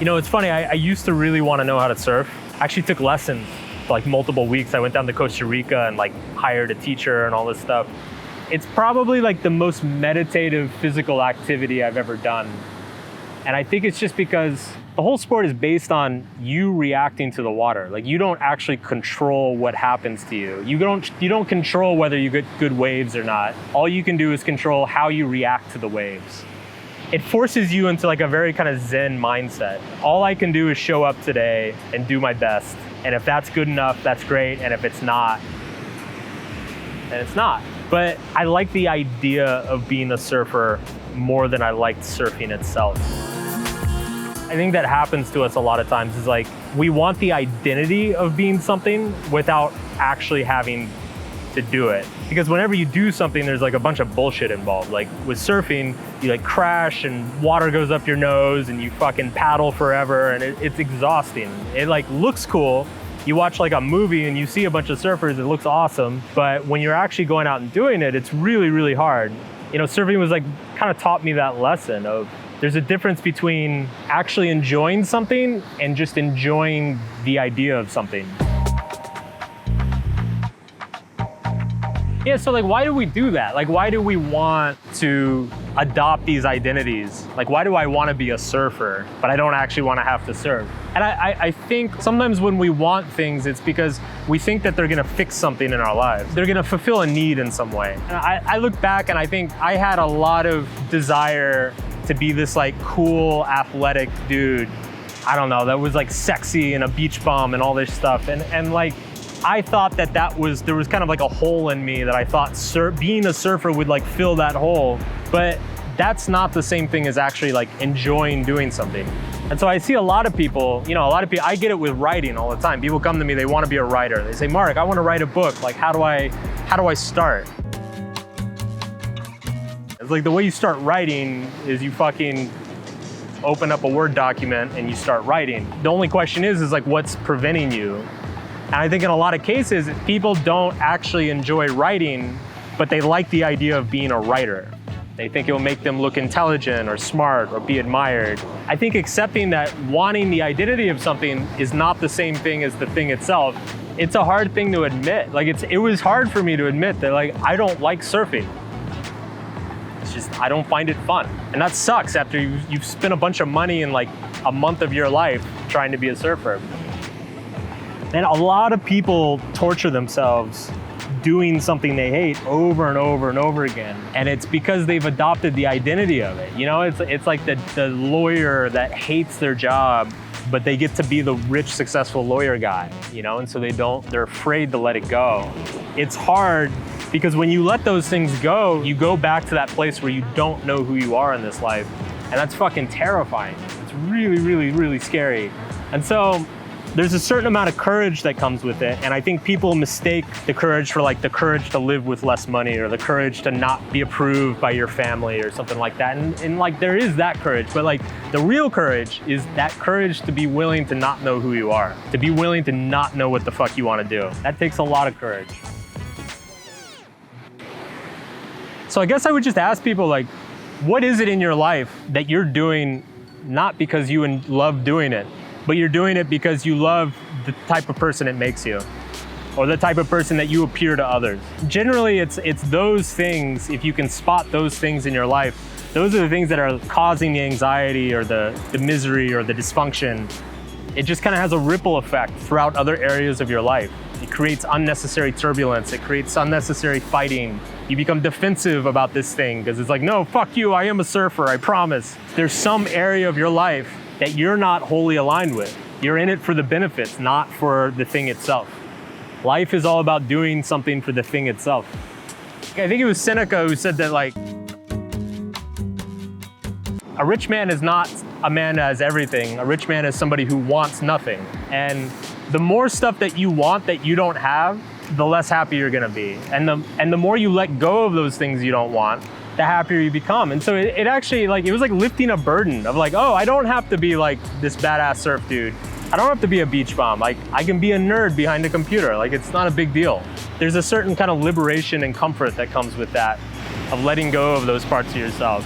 You know, it's funny, I used to really want to know how to surf. I actually took lessons for like multiple weeks. I went down to Costa Rica and like hired a teacher and all this stuff. It's probably like the most meditative physical activity I've ever done. And I think it's just because the whole sport is based on you reacting to the water. Like you don't actually control what happens to you. You don't control whether you get good waves or not. All you can do is control how you react to the waves. It forces you into like a very kind of Zen mindset. All I can do is show up today and do my best. And if that's good enough, that's great. And if it's not, then it's not. But I like the idea of being a surfer more than I liked surfing itself. I think that happens to us a lot of times is like, we want the identity of being something without actually having to do it. Because whenever you do something, there's like a bunch of bullshit involved. Like with surfing, you like crash and water goes up your nose and you fucking paddle forever and it's exhausting. It like looks cool. You watch like a movie and you see a bunch of surfers, it looks awesome. But when you're actually going out and doing it, it's really, really hard. You know, surfing was like, kind of taught me that lesson of there's a difference between actually enjoying something and just enjoying the idea of something. Yeah, so like, why do we do that? Like, why do we want to adopt these identities? Like, why do I want to be a surfer, but I don't actually want to have to surf? And I think sometimes when we want things, it's because we think that they're gonna fix something in our lives. They're gonna fulfill a need in some way. And I look back and I think I had a lot of desire to be this like cool, athletic dude. I don't know, that was like sexy and a beach bum and all this stuff. And like, I thought that there was kind of like a hole in me that I thought being a surfer would like fill that hole. But that's not the same thing as actually like enjoying doing something. And so I see a lot of people, I get it with writing all the time. People come to me, they want to be a writer. They say, Mark, I want to write a book. Like, how do I start? It's like the way you start writing is you fucking open up a Word document and you start writing. The only question is like, what's preventing you? And I think in a lot of cases, people don't actually enjoy writing, but they like the idea of being a writer. They think it'll make them look intelligent or smart or be admired. I think accepting that wanting the identity of something is not the same thing as the thing itself. It's a hard thing to admit. Like it was hard for me to admit that like, I don't like surfing. It's just, I don't find it fun. And that sucks after you've spent a bunch of money in like a month of your life trying to be a surfer. And a lot of people torture themselves doing something they hate over and over and over again. And it's because they've adopted the identity of it. You know, it's like the lawyer that hates their job, but they get to be the rich, successful lawyer guy, you know? And so they're afraid to let it go. It's hard because when you let those things go, you go back to that place where you don't know who you are in this life. And that's fucking terrifying. It's really, really, really scary. And so there's a certain amount of courage that comes with it. And I think people mistake the courage for like the courage to live with less money or the courage to not be approved by your family or something like that. And like, there is that courage, but like the real courage is that courage to be willing to not know who you are, to be willing to not know what the fuck you want to do. That takes a lot of courage. So I guess I would just ask people like, what is it in your life that you're doing not because you love doing it, but you're doing it because you love the type of person it makes you, or the type of person that you appear to others. Generally, it's those things, if you can spot those things in your life, those are the things that are causing the anxiety or the misery or the dysfunction. It just kind of has a ripple effect throughout other areas of your life. It creates unnecessary turbulence, it creates unnecessary fighting. You become defensive about this thing because it's like, no, fuck you, I am a surfer, I promise. There's some area of your life that you're not wholly aligned with. You're in it for the benefits, not for the thing itself. Life is all about doing something for the thing itself. I think it was Seneca who said that like, a rich man is not a man that has everything. A rich man is somebody who wants nothing. And the more stuff that you want that you don't have, the less happy you're gonna be. And the more you let go of those things you don't want, the happier you become. And so it actually like, it was like lifting a burden of like, oh, I don't have to be like this badass surf dude. I don't have to be a beach bum. Like I can be a nerd behind a computer. Like it's not a big deal. There's a certain kind of liberation and comfort that comes with that, of letting go of those parts of yourself.